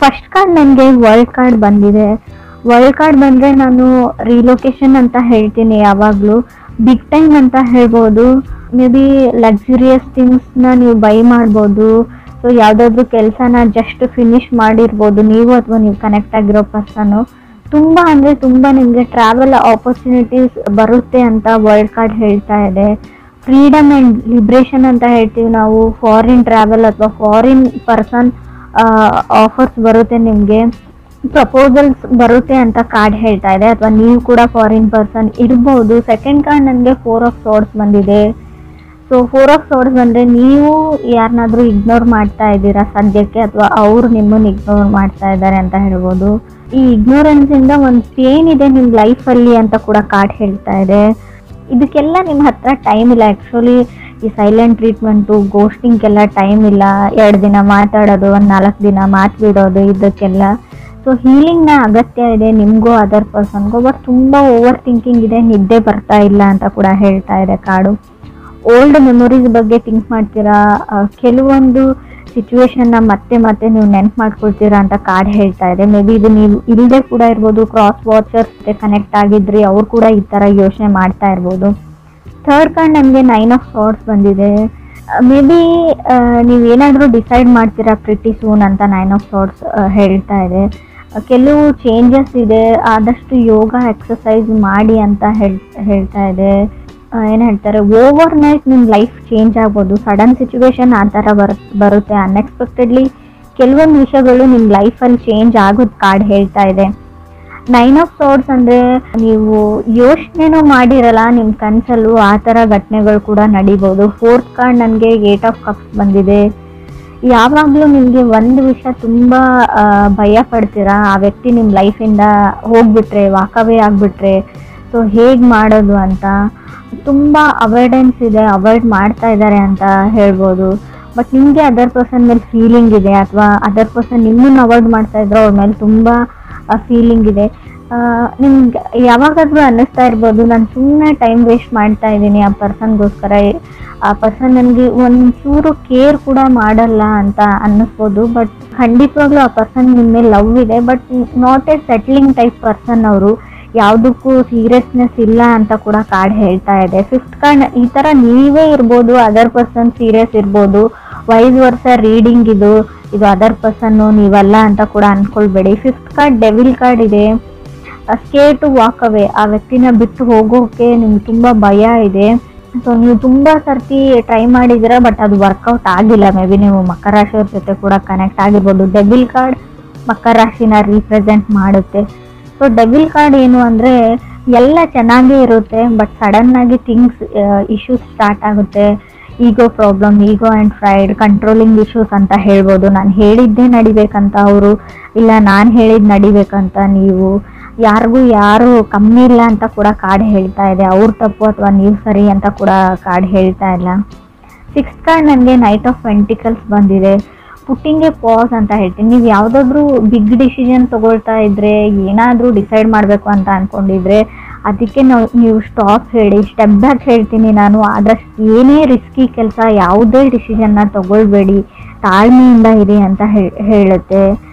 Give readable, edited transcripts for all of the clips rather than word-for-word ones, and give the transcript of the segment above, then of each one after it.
First card ನನಗೆ world card ಬಂದಿದೆ. World card ಬಂದರೆ ನಾನು ರಿಲೊಕೇಶನ್ ಅಂತ ಹೇಳ್ತೀನಿ ಯಾವಾಗಲೂ. ಬಿಗ್ ಟೈಮ್ ಅಂತ ಹೇಳ್ಬೋದು. ಮೇ ಬಿ ಲಕ್ಸುರಿಯಸ್ ಥಿಂಗ್ಸ್ನ ನೀವು ಬೈ ಮಾಡ್ಬೋದು. ಸೊ ಯಾವುದಾದ್ರೂ ಕೆಲಸನ ಜಸ್ಟ್ ಫಿನಿಶ್ ಮಾಡಿರ್ಬೋದು ನೀವು ಅಥವಾ ನೀವು ಕನೆಕ್ಟ್ ಆಗಿರೋ ಪರ್ಸನ್ನು. ತುಂಬ ಅಂದರೆ ತುಂಬ ನಿಮಗೆ ಟ್ರಾವೆಲ್ ಆಪರ್ಚುನಿಟೀಸ್ ಬರುತ್ತೆ ಅಂತ ವರ್ಲ್ಡ್ ಕಾರ್ಡ್ ಹೇಳ್ತಾ ಇದೆ. ಫ್ರೀಡಮ್ ಆ್ಯಂಡ್ ಲಿಬ್ರೇಷನ್ ಅಂತ ಹೇಳ್ತೀವಿ ನಾವು. ಫಾರಿನ್ ಟ್ರಾವೆಲ್ ಅಥವಾ ಫಾರಿನ್ ಪರ್ಸನ್ ಆಫರ್ಸ್ ಬರುತ್ತೆ, ನಿಮಗೆ ಪ್ರಪೋಸಲ್ಸ್ ಬರುತ್ತೆ ಅಂತ ಕಾರ್ಡ್ ಹೇಳ್ತಾ ಇದೆ. ಅಥವಾ ನೀವು ಕೂಡ ಫಾರಿನ್ ಪರ್ಸನ್ ಇರ್ಬೋದು. ಸೆಕೆಂಡ್ ಕಾರ್ಡ್ ನನಗೆ 4 ಆಫ್ ಸೋರ್ಡ್ಸ್ ಬಂದಿದೆ. ಸೊ 4 ಆಫ್ ಸೋರ್ಡ್ಸ್ ಬಂದರೆ ನೀವು ಯಾರನ್ನಾದ್ರೂ ಇಗ್ನೋರ್ ಮಾಡ್ತಾ ಇದ್ದೀರಾ ಸದ್ಯಕ್ಕೆ, ಅಥವಾ ಅವರು ನಿಮ್ಮನ್ನು ಇಗ್ನೋರ್ ಮಾಡ್ತಾ ಇದ್ದಾರೆ ಅಂತ ಹೇಳ್ಬೋದು. ಈ ಇಗ್ನೋರೆನ್ಸಿಂದ ಒಂದು ಪೇನ್ ಇದೆ ನಿಮ್ಮ ಲೈಫಲ್ಲಿ ಅಂತ ಕೂಡ ಕಾರ್ಡ್ ಹೇಳ್ತಾ ಇದೆ. ಇದಕ್ಕೆಲ್ಲ ನಿಮ್ಮ ಹತ್ರ ಟೈಮ್ ಇಲ್ಲ. ಆ್ಯಕ್ಚುಲಿ ಈ ಸೈಲೆಂಟ್ ಟ್ರೀಟ್ಮೆಂಟು, ಗೋಸ್ಟಿಂಗ್ಗೆಲ್ಲ ಟೈಮ್ ಇಲ್ಲ. 2 ದಿನ ಮಾತಾಡೋದು, ಒಂದು 4 ದಿನ ಮಾತು ಬಿಡೋದು, ಇದಕ್ಕೆಲ್ಲ. ಸೊ ಹೀಲಿಂಗ್ನ ಅಗತ್ಯ ಇದೆ ನಿಮಗೂ ಅದರ್ ಪರ್ಸನ್ಗೂ. ಬಟ್ ತುಂಬ ಓವರ್ ಥಿಂಕಿಂಗ್ ಇದೆ, ನಿದ್ದೆ ಬರ್ತಾ ಇಲ್ಲ ಅಂತ ಕೂಡ ಹೇಳ್ತಾ ಇದೆ ಕಾರ್ಡು. ಓಲ್ಡ್ ಮೆಮೊರೀಸ್ ಬಗ್ಗೆ ಥಿಂಕ್ ಮಾಡ್ತೀರಾ, ಕೆಲವೊಂದು ಸಿಚುವೇಶನ್ನ ಮತ್ತೆ ಮತ್ತೆ ನೀವು ನೆನ್ಪು ಮಾಡ್ಕೊಳ್ತೀರಾ ಅಂತ ಕಾರ್ಡ್ ಹೇಳ್ತಾ ಇದೆ. ಮೇ ಬಿ ಇದು ನೀವು ಇಲ್ಲದೆ ಕೂಡ ಇರ್ಬೋದು. ಕ್ರಾಸ್ ವಾಚರ್ಸ್ ಕನೆಕ್ಟ್ ಆಗಿದ್ರಿ, ಅವ್ರು ಕೂಡ ಈ ಥರ ಯೋಚನೆ ಮಾಡ್ತಾ ಇರ್ಬೋದು. ಥರ್ಡ್ ಕಾರ್ಡ್ ನಮಗೆ 9 ಆಫ್ ಸಾರ್ಡ್ಸ್ ಬಂದಿದೆ. ಮೇ ಬಿ ನೀವೇನಾದರೂ ಡಿಸೈಡ್ ಮಾಡ್ತೀರಾ ಪ್ರಿಟಿ ಸೂನ್ ಅಂತ 9 ಆಫ್ ಸಾರ್ಡ್ಸ್ ಹೇಳ್ತಾ ಇದೆ. ಕೆಲವು ಚೇಂಜಸ್ ಇದೆ, ಆದಷ್ಟು ಯೋಗ ಎಕ್ಸಸೈಸ್ ಮಾಡಿ ಅಂತ ಹೇಳ್ತಾ ಇದೆ. ಏನು ಹೇಳ್ತಾರೆ, ಓವರ್ ನೈಟ್ ನಿಮ್ಮ ಲೈಫ್ ಚೇಂಜ್ ಆಗ್ಬೋದು. ಸಡನ್ ಸಿಚುವೇಶನ್ ಆ ಥರ ಬರುತ್ತೆ ಅನ್ಎಕ್ಸ್ಪೆಕ್ಟೆಡ್ಲಿ. ಕೆಲವೊಂದು ವಿಷಯಗಳು ನಿಮ್ಮ ಲೈಫಲ್ಲಿ ಚೇಂಜ್ ಆಗೋದು ಕಾರ್ಡ್ ಹೇಳ್ತಾ ಇದೆ. 9 ಆಫ್ ಸಾರ್ಡ್ಸ್ ಅಂದರೆ ನೀವು ಯೋಚನೆನೂ ಮಾಡಿರಲ್ಲ ನಿಮ್ಮ ಕನಸಲ್ಲೂ ಆ ಥರ ಘಟನೆಗಳು ಕೂಡ ನಡೀಬೋದು. ಫೋರ್ತ್ ಕಾರ್ಡ್ ನನಗೆ 8 ಆಫ್ ಕಪ್ಸ್ ಬಂದಿದೆ. ಯಾವಾಗಲೂ ನಿಮಗೆ ಒಂದು ವಿಷಯ ತುಂಬ ಭಯ ಪಡ್ತೀರಾ, ಆ ವ್ಯಕ್ತಿ ನಿಮ್ಮ ಲೈಫಿಂದ ಹೋಗ್ಬಿಟ್ರೆ, ವಾಕವೇ ಆಗಿಬಿಟ್ರೆ, ಸೊ ಹೇಗೆ ಮಾಡೋದು ಅಂತ ತುಂಬ ಅವಾಯ್ಡೆನ್ಸ್ ಇದೆ, ಅವಾಯ್ಡ್ ಮಾಡ್ತಾ ಇದ್ದಾರೆ ಅಂತ ಹೇಳ್ಬೋದು. ಬಟ್ ನಿಮಗೆ ಅದರ್ ಪರ್ಸನ್ ಮೇಲೆ ಫೀಲಿಂಗ್ ಇದೆ, ಅಥವಾ ಅದರ್ ಪರ್ಸನ್ ನಿಮ್ಮನ್ನು ಅವಾಯ್ಡ್ ಮಾಡ್ತಾ ಇದ್ರು, ಅವ್ರ ಮೇಲೆ ತುಂಬ ಫೀಲಿಂಗ್ ಇದೆ. ನಿಮ್ಗೆ ಯಾವಾಗಾದ್ರೂ ಅನ್ನಿಸ್ತಾ ಇರ್ಬೋದು, ನಾನು ಸುಮ್ಮನೆ ಟೈಮ್ ವೇಸ್ಟ್ ಮಾಡ್ತಾ ಇದ್ದೀನಿ ಆ ಪರ್ಸನ್ಗೋಸ್ಕರ, ಆ ಪರ್ಸನ್ ನನಗೆ ಒಂಚೂರು ಕೇರ್ ಕೂಡ ಮಾಡಲ್ಲ ಅಂತ ಅನ್ನಿಸ್ಬೋದು. ಬಟ್ ಖಂಡಿತವಾಗ್ಲೂ ಆ ಪರ್ಸನ್ ನಿಮ್ಮ ಮೇಲೆ ಲವ್ ಇದೆ, but not A settling type person. ಅವರು ಯಾವುದಕ್ಕೂ ಸೀರಿಯಸ್ನೆಸ್ ಇಲ್ಲ ಅಂತ ಕೂಡ ಕಾರ್ಡ್ ಹೇಳ್ತಾ ಇದೆ. ಫಿಫ್ತ್ ಕಾರ್ಡ್ ಈ ಥರ ನೀವೇ ಇರ್ಬೋದು, ಅದರ್ ಪರ್ಸನ್ ಸೀರಿಯಸ್ ಇರ್ಬೋದು. ವೈಸ್ ವರ್ಷ ರೀಡಿಂಗ್ ಇದು ಅದರ್ ಪರ್ಸನ್ನು ನೀವಲ್ಲ ಅಂತ ಕೂಡ ಅಂದ್ಕೊಳ್ಬೇಡಿ. ಫಿಫ್ತ್ ಕಾರ್ಡ್ ಡೆವಿಲ್ ಕಾರ್ಡ್ ಇದೆ. ಸ್ಕೇರ್ ಟು ವಾಕ್ ಅವೇ, ಆ ವ್ಯಕ್ತಿನ ಬಿಟ್ಟು ಹೋಗೋಕೆ ನಿಮ್ಗೆ ತುಂಬ ಭಯ ಇದೆ. ಸೊ ನೀವು ತುಂಬ ಸರ್ತಿ ಟ್ರೈ ಮಾಡಿದ್ದೀರಾ, ಬಟ್ ಅದು ವರ್ಕೌಟ್ ಆಗಿಲ್ಲ. ಮೇ ಬಿ ನೀವು ಮಕರ ರಾಶಿಯವ್ರ ಜೊತೆ ಕೂಡ ಕನೆಕ್ಟ್ ಆಗಿರ್ಬೋದು. ಡೆವಿಲ್ ಕಾರ್ಡ್ ಮಕರ ರಾಶಿನ ರೀಪ್ರೆಸೆಂಟ್ ಮಾಡುತ್ತೆ. ಸೊ ಡೆವಿಲ್ ಕಾರ್ಡ್ ಏನು ಅಂದರೆ, ಎಲ್ಲ ಚೆನ್ನಾಗೇ ಇರುತ್ತೆ, ಬಟ್ ಸಡನ್ನಾಗಿ ಇಶ್ಯೂಸ್ ಸ್ಟಾರ್ಟ್ ಆಗುತ್ತೆ. Ego problem, ego and pride, controlling issues ಅಂತ ಹೇಳ್ಬೋದು. ನಾನು ಹೇಳಿದ್ದೇ ನಡಿಬೇಕಂತ ಅವರು, ಇಲ್ಲ ನಾನು ಹೇಳಿದ್ದು ನಡಿಬೇಕಂತ ನೀವು, ಯಾರಿಗೂ ಯಾರು ಕಮ್ಮಿ ಇಲ್ಲ ಅಂತ ಕೂಡ ಕಾರ್ಡ್ ಹೇಳ್ತಾ ಇದೆ. ಅವ್ರ ತಪ್ಪು ಅಥವಾ ನೀವು ಸರಿ ಅಂತ ಕೂಡ ಕಾರ್ಡ್ ಹೇಳ್ತಾ ಇಲ್ಲ. ಸಿಕ್ಸ್ತ್ ಕಾರ್ಡ್ ನನಗೆ ನೈಟ್ ಆಫ್ ಪೆಂಟಿಕಲ್ಸ್ ಬಂದಿದೆ. ಪುಟ್ಟಿಂಗ್ ಎ ಪಾಸ್ ಅಂತ ಹೇಳ್ತೀನಿ. ನೀವು ಯಾವುದಾದ್ರೂ ಬಿಗ್ ಡಿಸಿಷನ್ ತೊಗೊಳ್ತಾ ಇದ್ದರೆ, ಏನಾದರೂ ಡಿಸೈಡ್ ಮಾಡಬೇಕು ಅಂತ ಅಂದ್ಕೊಂಡಿದ್ರೆ, ಅದಕ್ಕೆ ನೀವು ಸ್ಟಾಪ್ ಹೇಳಿ, ಸ್ಟೆಪ್ ಬ್ಯಾಕ್ ಹೇಳ್ತೀನಿ ನಾನು. ಆದಷ್ಟು ಏನೇ ರಿಸ್ಕಿ ಕೆಲಸ, ಯಾವುದೇ ಡಿಸಿಷನ್ನ ತೊಗೊಳ್ಬೇಡಿ, ತಾಳ್ಮೆಯಿಂದ ಇರಿ ಅಂತ ಹೇಳುತ್ತೆ.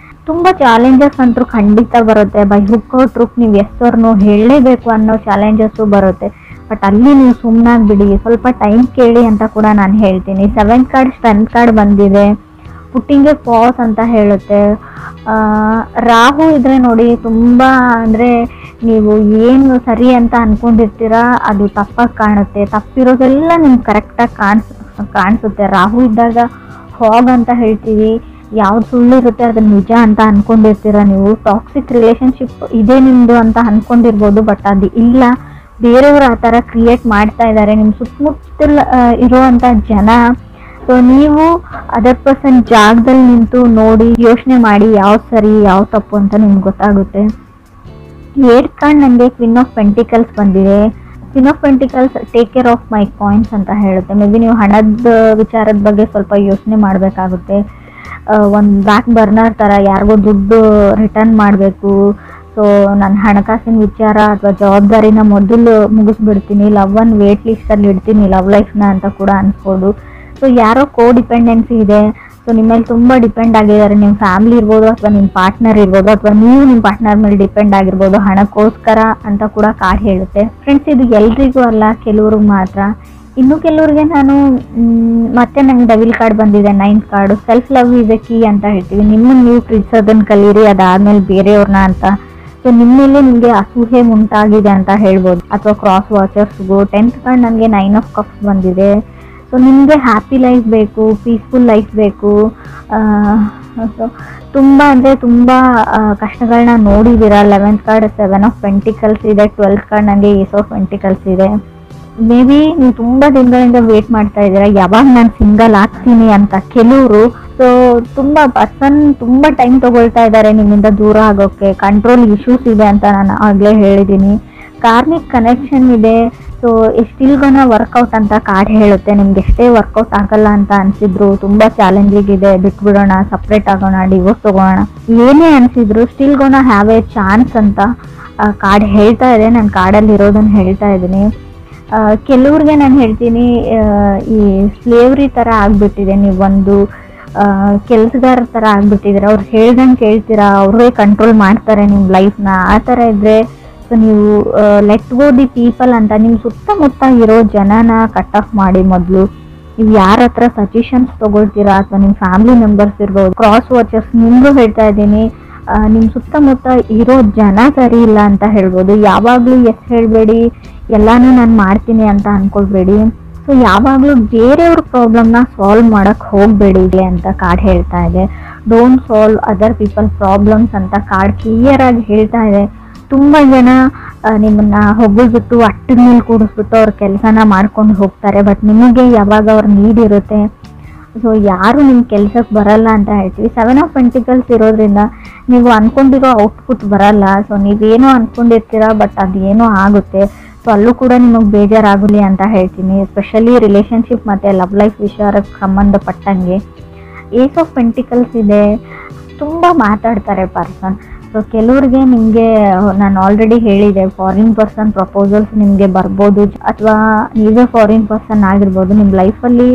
ತುಂಬ ಚಾಲೆಂಜಸ್ ಅಂತೂ ಖಂಡಿತ ಬರುತ್ತೆ. ಬೈ ಹುಕ್ ಔಟ್ ಟ್ರೂಕ್ ನೀವು ಎಷ್ಟೋರ್ನೋ ಹೇಳಲೇಬೇಕು ಅನ್ನೋ ಚಾಲೆಂಜಸ್ಸು ಬರುತ್ತೆ. ಬಟ್ ಅಲ್ಲಿ ನೀವು ಸುಮ್ಮನಾಗ್ಬಿಡಿ, ಸ್ವಲ್ಪ ಟೈಮ್ ಕೇಳಿ ಅಂತ ಕೂಡ ನಾನು ಹೇಳ್ತೀನಿ. ಸೆವೆಂತ್ ಕಾರ್ಡ್ ಸ್ಟ್ರೆಂತ್ ಕಾರ್ಡ್ ಬಂದಿದೆ. ಪುಟ್ಟಿಂಗ್ ಎ ಪಾಸ್ ಅಂತ ಹೇಳುತ್ತೆ. ರಾಹು ಇದ್ರೆ ನೋಡಿ, ತುಂಬ ಅಂದರೆ ನೀವು ಏನು ಸರಿ ಅಂತ ಅಂದ್ಕೊಂಡಿರ್ತೀರಾ ಅದು ತಪ್ಪಾಗಿ ಕಾಣುತ್ತೆ. ತಪ್ಪಿರೋದೆಲ್ಲ ನಿಮ್ಗೆ ಕರೆಕ್ಟಾಗಿ ಕಾಣಿಸುತ್ತೆ. ರಾಹು ಇದ್ದಾಗ ಫಾಗ್ ಅಂತ ಹೇಳ್ತೀವಿ. ಯಾವ್ದು ಸುಳ್ಳಿರುತ್ತೆ ಅದನ್ನು ನಿಜ ಅಂತ ಅಂದ್ಕೊಂಡಿರ್ತೀರ ನೀವು. ಟಾಕ್ಸಿಕ್ ರಿಲೇಷನ್ಶಿಪ್ ಇದೆ ನಿಮ್ಮದು ಅಂತ ಅಂದ್ಕೊಂಡಿರ್ಬೋದು, ಬಟ್ ಅದು ಇಲ್ಲ. ಬೇರೆಯವರು ಆ ಥರ ಕ್ರಿಯೇಟ್ ಮಾಡ್ತಾ ಇದ್ದಾರೆ ನಿಮ್ಮ ಸುತ್ತಮುತ್ತಲ ಇರೋವಂಥ ಜನ. ಸೊ ನೀವು ಅದರ್ ಪರ್ಸನ್ ಜಾಗದಲ್ಲಿ ನಿಂತು ನೋಡಿ, ಯೋಚನೆ ಮಾಡಿ ಯಾವ್ದು ಸರಿ ಯಾವ್ದು ತಪ್ಪು ಅಂತ ನಿಮ್ಗೆ ಗೊತ್ತಾಗುತ್ತೆ. ಏಟ್ ಕಾರ್ಡ್ ನನಗೆ ಕ್ವೀನ್ ಆಫ್ ಪೆಂಟಿಕಲ್ಸ್ ಬಂದಿದೆ. Queen of pentacles take care of my coins ಅಂತ ಹೇಳುತ್ತೆ. ಮೇ ಬಿ ನೀವು ಹಣದ ವಿಚಾರದ ಬಗ್ಗೆ ಸ್ವಲ್ಪ ಯೋಚನೆ ಮಾಡಬೇಕಾಗುತ್ತೆ. ಒಂದು ಬ್ಯಾಕ್ ಬರ್ನರ್ ಥರ ಯಾರಿಗೋ ದುಡ್ಡು ರಿಟರ್ನ್ ಮಾಡಬೇಕು. ಸೊ ನನ್ನ ಹಣಕಾಸಿನ ವಿಚಾರ ಅಥವಾ ಜವಾಬ್ದಾರಿನ ಮೊದಲು ಮುಗಿಸ್ಬಿಡ್ತೀನಿ, ಲವ್ವನ್ನು ವೇಟ್ ಲಿಸ್ಟಲ್ಲಿ ಇಡ್ತೀನಿ, ಲವ್ ಲೈಫ್ನ ಅಂತ ಕೂಡ ಅನ್ಸ್ಬೋದು. ಸೊ ಯಾರೋ ಕೋ ಡಿಪೆಂಡೆನ್ಸಿ ಇದೆ, ಸೊ ನಿಮ್ಮ ಮೇಲೆ ತುಂಬ ಡಿಪೆಂಡ್ ಆಗಿದ್ದಾರೆ. ನಿಮ್ಮ ಫ್ಯಾಮಿಲಿ ಇರ್ಬೋದು ಅಥವಾ ನಿಮ್ಮ ಪಾರ್ಟ್ನರ್ ಇರ್ಬೋದು ಅಥವಾ ನೀವು ನಿಮ್ಮ ಪಾರ್ಟ್ನರ್ ಮೇಲೆ ಡಿಪೆಂಡ್ ಆಗಿರ್ಬೋದು ಹಣಕ್ಕೋಸ್ಕರ ಅಂತ ಕೂಡ ಕಾರ್ಡ್ ಹೇಳುತ್ತೆ. ಫ್ರೆಂಡ್ಸ್, ಇದು ಎಲ್ರಿಗೂ ಅಲ್ಲ, ಕೆಲವ್ರಿಗೆ ಮಾತ್ರ. ಇನ್ನು ಕೆಲವ್ರಿಗೆ ನಾನು ಮತ್ತೆ ನಂಗೆ ಡೆವಿಲ್ ಕಾರ್ಡ್ ಬಂದಿದೆ, 9th card. Self love is A key ಅಂತ ಹೇಳ್ತೀವಿ. ನಿಮ್ಮನ್ನು ನೀವು ಪ್ರೀತಿಸೋದನ್ನು ಕಲೀರಿ, ಅದಾದ್ಮೇಲೆ ಬೇರೆಯವ್ರನ್ನ ಅಂತ. ಸೊ ನಿಮ್ಮ ಮೇಲೆ ನಿಮಗೆ ಅಸೂಹೆ ಉಂಟಾಗಿದೆ ಅಂತ ಹೇಳ್ಬೋದು. ಅಥವಾ ಕ್ರಾಸ್ ವಾಚರ್ಸ್ಗೂ 10th ಕಾರ್ಡ್ ನನಗೆ 9 ಆಫ್ ಕಪ್ಸ್ ಬಂದಿದೆ. ಸೊ ನಿಮಗೆ ಹ್ಯಾಪಿ ಲೈಫ್ ಬೇಕು, ಪೀಸ್ಫುಲ್ ಲೈಫ್ ಬೇಕು. ಸೊ ತುಂಬ ಅಂದರೆ ತುಂಬ ಕಷ್ಟಗಳನ್ನ ನೋಡಿದ್ದೀರಾ. 11th ಕಾರ್ಡ್ 7 ಆಫ್ ಪೆಂಟಿಕಲ್ಸ್ ಇದೆ. 12th ಕಾರ್ಡ್ ನನಗೆ ಏಸ್ ಆಫ್ ಪೆಂಟಿಕಲ್ಸ್ ಇದೆ. ಮೇ ಬಿ ನೀವು ತುಂಬ ದಿನಗಳಿಂದ ವೇಟ್ ಮಾಡ್ತಾ ಇದ್ದೀರಾ ಯಾವಾಗ ನಾನು ಸಿಂಗಲ್ ಆಗ್ತೀನಿ ಅಂತ ಕೆಲವರು. ಸೊ ತುಂಬ ಟೈಮ್ ತಗೊಳ್ತಾ ಇದ್ದಾರೆ ನಿಮ್ಮಿಂದ ದೂರ ಆಗೋಕ್ಕೆ. ಕಂಟ್ರೋಲ್ ಇಶ್ಯೂಸ್ ಇದೆ ಅಂತ ನಾನು ಆಗಲೇ ಹೇಳಿದ್ದೀನಿ. ಕಾರ್ಮಿಕ್ ಕನೆಕ್ಷನ್ ಇದೆ. ಸೊ ಸ್ಟಿಲ್ ಗೋನ ವರ್ಕೌಟ್ ಅಂತ ಕಾರ್ಡ್ ಹೇಳುತ್ತೆ. ನಿಮ್ಗೆ ಎಷ್ಟೇ ವರ್ಕೌಟ್ ಆಗಲ್ಲ ಅಂತ ಅನಿಸಿದ್ರು, ತುಂಬ ಚಾಲೆಂಜಿಂಗ್ ಇದೆ, ಬಿಟ್ಬಿಡೋಣ, ಸಪ್ರೇಟ್ ಆಗೋಣ, ಡಿವೋರ್ಸ್ ತಗೋಣ, ಏನೇ ಅನಿಸಿದ್ರು still gonna have a chance ಅಂತ ಕಾರ್ಡ್ ಹೇಳ್ತಾ ಇದೆ. ನಾನು ಕಾರ್ಡಲ್ಲಿ ಇರೋದನ್ನು ಹೇಳ್ತಾ ಇದ್ದೀನಿ. ಕೆಲವ್ರಿಗೆ ನಾನು ಹೇಳ್ತೀನಿ, ಈ ಸ್ಲೇವ್ರಿ ಥರ ಆಗಿಬಿಟ್ಟಿದೆ. ನೀವೊಂದು ಕೆಲಸಗಾರ ಥರ ಆಗಿಬಿಟ್ಟಿದ್ದೀರ. ಅವ್ರು ಹೇಳ್ದಂಗೆ ಕೇಳ್ತೀರಾ, ಅವರೇ ಕಂಟ್ರೋಲ್ ಮಾಡ್ತಾರೆ ನಿಮ್ಮ ಲೈಫ್ನ. ಆ ಥರ ಇದ್ದರೆ ಸೊ ನೀವು ಲೆಟ್ ಗೋ ದಿ ಪೀಪಲ್ ಅಂತ ನಿಮ್ಮ ಸುತ್ತಮುತ್ತ ಇರೋ ಜನನ ಕಟ್ ಆಫ್ ಮಾಡಿ. ಮೊದಲು ನೀವು ಯಾರ ಹತ್ರ ಸಜೆಷನ್ಸ್ ತೊಗೊಳ್ತೀರಾ ಅಥವಾ ನಿಮ್ಮ ಫ್ಯಾಮಿಲಿ ಮೆಂಬರ್ಸ್ ಇರ್ಬೋದು, ಕ್ರಾಸ್ ವಾಚರ್ಸ್, ನಿಮಗೂ ಹೇಳ್ತಾ ಇದ್ದೀನಿ, ನಿಮ್ಮ ಸುತ್ತಮುತ್ತ ಇರೋ ಜನ ಸರಿ ಇಲ್ಲ ಅಂತ ಹೇಳ್ಬೋದು. ಯಾವಾಗಲೂ ಎಸ್ ಹೇಳಬೇಡಿ, ಎಲ್ಲನೂ ನಾನು ಮಾಡ್ತೀನಿ ಅಂತ ಅಂದ್ಕೊಳ್ಬೇಡಿ. ಸೊ ಯಾವಾಗಲೂ ಬೇರೆಯವ್ರ ಪ್ರಾಬ್ಲಮ್ನ ಸಾಲ್ವ್ ಮಾಡೋಕ್ಕೆ ಹೋಗಬೇಡಿ ಅಂತ ಕಾರ್ಡ್ ಹೇಳ್ತಾ ಇದೆ. Don't solve other people problems ಅಂತ ಕಾರ್ಡ್ ಕ್ಲಿಯರ್ ಆಗಿ ಹೇಳ್ತಾ ಇದೆ. ತುಂಬ ಜನ ನಿಮ್ಮನ್ನ ಹೊಗಳ್ಬಿಟ್ಟು ಅಟ್ಟದ ಮೇಲೆ ಕೂಡಿಸ್ಬಿಟ್ಟು ಅವ್ರ ಕೆಲಸನ ಮಾಡ್ಕೊಂಡು ಹೋಗ್ತಾರೆ. ಬಟ್ ನಿಮಗೆ ಯಾವಾಗ ಅವ್ರ ನೀಡ್ ಇರುತ್ತೆ. ಸೊ ಯಾರು ನಿಮ್ಮ ಕೆಲಸಕ್ಕೆ ಬರಲ್ಲ ಅಂತ ಹೇಳ್ತೀವಿ. 7 ಆಫ್ ಪೆಂಟಿಕಲ್ಸ್ ಇರೋದ್ರಿಂದ ನೀವು ಅಂದ್ಕೊಂಡಿರೋ ಔಟ್ಪುಟ್ ಬರಲ್ಲ. ಸೊ ನೀವೇನೋ ಅಂದ್ಕೊಂಡಿರ್ತೀರ, ಬಟ್ ಅದೇನೋ ಆಗುತ್ತೆ. ಸೊ ಅಲ್ಲೂ ಕೂಡ ನಿಮಗೆ ಬೇಜಾರಾಗಲಿ ಅಂತ ಹೇಳ್ತೀನಿ. ಎಸ್ಪೆಷಲಿ ರಿಲೇಷನ್ಶಿಪ್ ಮತ್ತು ಲವ್ ಲೈಫ್ ವಿಚಾರಕ್ಕೆ ಸಂಬಂಧಪಟ್ಟಂಗೆ. ಏಸ್ ಆಫ್ ಪೆಂಟಿಕಲ್ಸ್ ಇದೆ. ತುಂಬ ಮಾತಾಡ್ತಾರೆ ಪರ್ಸನ್. ಸೊ ಕೆಲವ್ರಿಗೆ ನಿಮಗೆ ನಾನು ಆಲ್ರೆಡಿ ಹೇಳಿದೆ, ಫಾರಿನ್ ಪರ್ಸನ್ ಪ್ರಪೋಸಲ್ಸ್ ನಿಮಗೆ ಬರ್ಬೋದು, ಅಥವಾ ನೀವೇ ಫಾರಿನ್ ಪರ್ಸನ್ ಆಗಿರ್ಬೋದು. ನಿಮ್ಮ ಲೈಫಲ್ಲಿ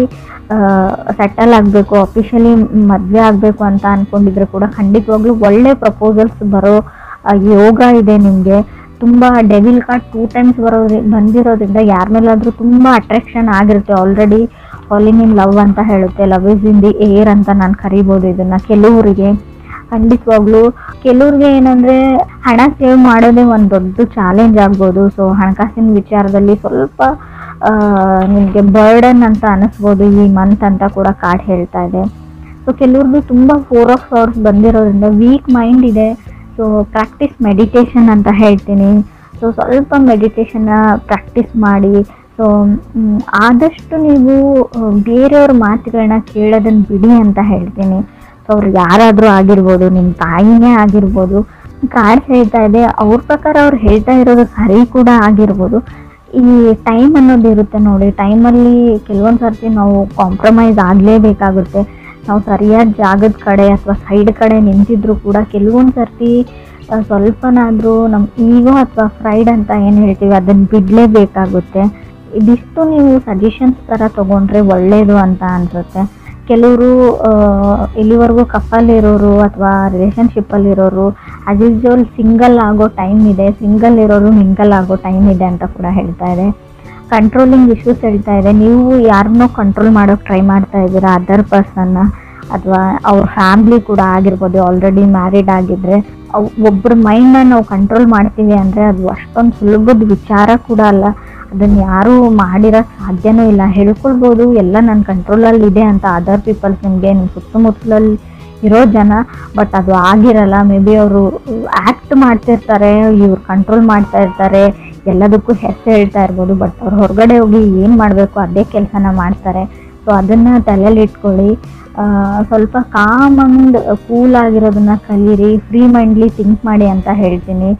ಸೆಟಲ್ ಆಗಬೇಕು, ಅಫಿಷಿಯಲಿ ಮದುವೆ ಆಗಬೇಕು ಅಂತ ಅಂದ್ಕೊಂಡಿದ್ರೆ ಕೂಡ ಖಂಡಿತವಾಗ್ಲೂ ಒಳ್ಳೆ ಪ್ರಪೋಸಲ್ಸ್ ಬರೋ ಯೋಗ ಇದೆ ನಿಮಗೆ. ತುಂಬ ಡೆವಿಲ್ ಕಾರ್ಡ್ 2 ಟೈಮ್ಸ್ ಬಂದಿರೋದ್ರಿಂದ ಯಾರ ಮೇಲಾದರೂ ತುಂಬ ಅಟ್ರಾಕ್ಷನ್ ಆಗಿರುತ್ತೆ. ಆಲ್ರೆಡಿ ಫಾಲಿಂಗ್ ಇನ್ ಲವ್ ಅಂತ ಹೇಳುತ್ತೆ. Love is in the air ಅಂತ ನಾನು ಕರಿಬೋದು ಇದನ್ನು. ಕೆಲವರಿಗೆ ಖಂಡಿತವಾಗ್ಲೂ, ಕೆಲವ್ರಿಗೆ ಏನಂದರೆ ಹಣ ಸೇವ್ ಮಾಡೋದೇ ಒಂದು ದೊಡ್ಡ ಚಾಲೆಂಜ್ ಆಗ್ಬೋದು. ಸೊ ಹಣಕಾಸಿನ ವಿಚಾರದಲ್ಲಿ ಸ್ವಲ್ಪ ನಿಮಗೆ ಬರ್ಡನ್ ಅಂತ ಅನ್ನಿಸ್ಬೋದು ಈ ಮಂತ್ ಅಂತ ಕೂಡ ಕಾರ್ಡ್ ಹೇಳ್ತಾ ಇದೆ. ಸೊ ಕೆಲವ್ರದ್ದು ತುಂಬ 4 ಆಫ್ ಸೋರ್ಸ್ ಬಂದಿರೋದ್ರಿಂದ ವೀಕ್ ಮೈಂಡ್ ಇದೆ. ಸೊ ಪ್ರಾಕ್ಟೀಸ್ ಮೆಡಿಟೇಷನ್ ಅಂತ ಹೇಳ್ತೀನಿ. ಸೊ ಸ್ವಲ್ಪ ಮೆಡಿಟೇಷನ್ನ ಪ್ರಾಕ್ಟೀಸ್ ಮಾಡಿ. ಸೊ ಆದಷ್ಟು ನೀವು ಬೇರೆಯವ್ರ ಮಾತುಗಳನ್ನ ಕೇಳೋದನ್ನು ಬಿಡಿ ಅಂತ ಹೇಳ್ತೀನಿ. ಸೊ ಅವ್ರು ಯಾರಾದರೂ ಆಗಿರ್ಬೋದು, ನಿಮ್ಮ ತಾಯಿನೇ ಆಗಿರ್ಬೋದು. ಕಾರ್ಡ್ ಹೇಳ್ತಾ ಇದೆ, ಅವ್ರ ಪ್ರಕಾರ ಅವ್ರು ಹೇಳ್ತಾ ಇರೋದು ಸರಿ ಕೂಡ ಆಗಿರ್ಬೋದು. ಈ ಟೈಮ್ ಅನ್ನೋದು ಇರುತ್ತೆ ನೋಡಿ. ಟೈಮಲ್ಲಿ ಕೆಲವೊಂದು ಸರ್ತಿ ನಾವು ಕಾಂಪ್ರಮೈಸ್ ಆಗಲೇಬೇಕಾಗುತ್ತೆ. ನಾವು ಸರಿಯಾದ ಜಾಗದ ಕಡೆ ಅಥವಾ ಸೈಡ್ ಕಡೆ ನಿಂತಿದ್ರು ಕೂಡ ಕೆಲವೊಂದು ಸರ್ತಿ ಸ್ವಲ್ಪನಾದರೂ ನಮ್ಮ ಈಗೋ ಅಥವಾ ಫ್ರೈಡ್ ಅಂತ ಏನು ಹೇಳ್ತೀವಿ ಅದನ್ನು ಬಿಡಲೇಬೇಕಾಗುತ್ತೆ. ಇದಿಷ್ಟು ನೀವು ಸಜೆಷನ್ಸ್ ಥರ ತೊಗೊಂಡ್ರೆ ಒಳ್ಳೆಯದು ಅಂತ ಅನಿಸುತ್ತೆ. ಕೆಲವರು ಇಲ್ಲಿವರೆಗೂ ಕಪ್ಪಲ್ಲಿರೋರು ಅಥವಾ ರಿಲೇಷನ್ಶಿಪ್ಪಲ್ಲಿರೋರು ಆ್ಯಸ್ ಯೂಸ್ವಲ್ ಸಿಂಗಲ್ ಆಗೋ ಟೈಮ್ ಇದೆ, ಸಿಂಗಲ್ ಇರೋರು ಮಿಂಗಲ್ ಆಗೋ ಟೈಮ್ ಇದೆ ಅಂತ ಕೂಡ ಹೇಳ್ತಾ ಇದೆ. ಕಂಟ್ರೋಲಿಂಗ್ ಇಶ್ಯೂಸ್ ಹೇಳ್ತಾ ಇದೆ. ನೀವು ಯಾರನ್ನೋ ಕಂಟ್ರೋಲ್ ಮಾಡೋಕ್ಕೆ ಟ್ರೈ ಮಾಡ್ತಾ ಇದ್ದೀರಾ, ಅದರ್ ಪರ್ಸನ್ನ ಅಥವಾ ಅವ್ರ ಫ್ಯಾಮ್ಲಿ ಕೂಡ ಆಗಿರ್ಬೋದು. ಆಲ್ರೆಡಿ ಮ್ಯಾರಿಡ್ ಆಗಿದ್ದರೆ ಒಬ್ಬರ ಮೈಂಡ್ನ ನಾವು ಕಂಟ್ರೋಲ್ ಮಾಡ್ತೀವಿ ಅಂದರೆ ಅದು ಅಷ್ಟೊಂದು ಸುಲಭದ ವಿಚಾರ ಕೂಡ ಅಲ್ಲ. ಅದನ್ನು ಯಾರೂ ಮಾಡಿರೋ ಸಾಧ್ಯನೂ ಇಲ್ಲ. ಹೇಳ್ಕೊಳ್ಬೋದು ಎಲ್ಲ ನನ್ನ ಕಂಟ್ರೋಲಲ್ಲಿ ಇದೆ ಅಂತ ಅದರ್ ಪೀಪಲ್ಸ್, ನಿಮಗೆ ನಿಮ್ಮ ಸುತ್ತಮುತ್ತಲಲ್ಲಿ ಇರೋ ಜನ. ಬಟ್ ಅದು ಆಗಿರಲ್ಲ. ಮೇ ಬಿ ಅವರು ಆ್ಯಕ್ಟ್ ಮಾಡ್ತಿರ್ತಾರೆ, ಇವ್ರು ಕಂಟ್ರೋಲ್ ಮಾಡ್ತಾ ಇರ್ತಾರೆ, ಎಲ್ಲದಕ್ಕೂ ಹೆಸರು ಹೇಳ್ತಾ ಇರ್ಬೋದು. ಬಟ್ ಅವ್ರು ಹೊರಗಡೆ ಹೋಗಿ ಏನು ಮಾಡಬೇಕು ಅದೇ ಕೆಲಸನ ಮಾಡ್ತಾರೆ. ಸೊ ಅದನ್ನು ತಲೆಯಲ್ಲಿ ಇಟ್ಕೊಳ್ಳಿ. ಸ್ವಲ್ಪ ಕಾಮ್ ಆ್ಯಂಡ್ ಕೂಲ್ ಆಗಿರೋದನ್ನ ಕಲೀರಿ, ಫ್ರೀ ಮೈಂಡ್ಲಿ ಥಿಂಕ್ ಮಾಡಿ ಅಂತ ಹೇಳ್ತೀನಿ.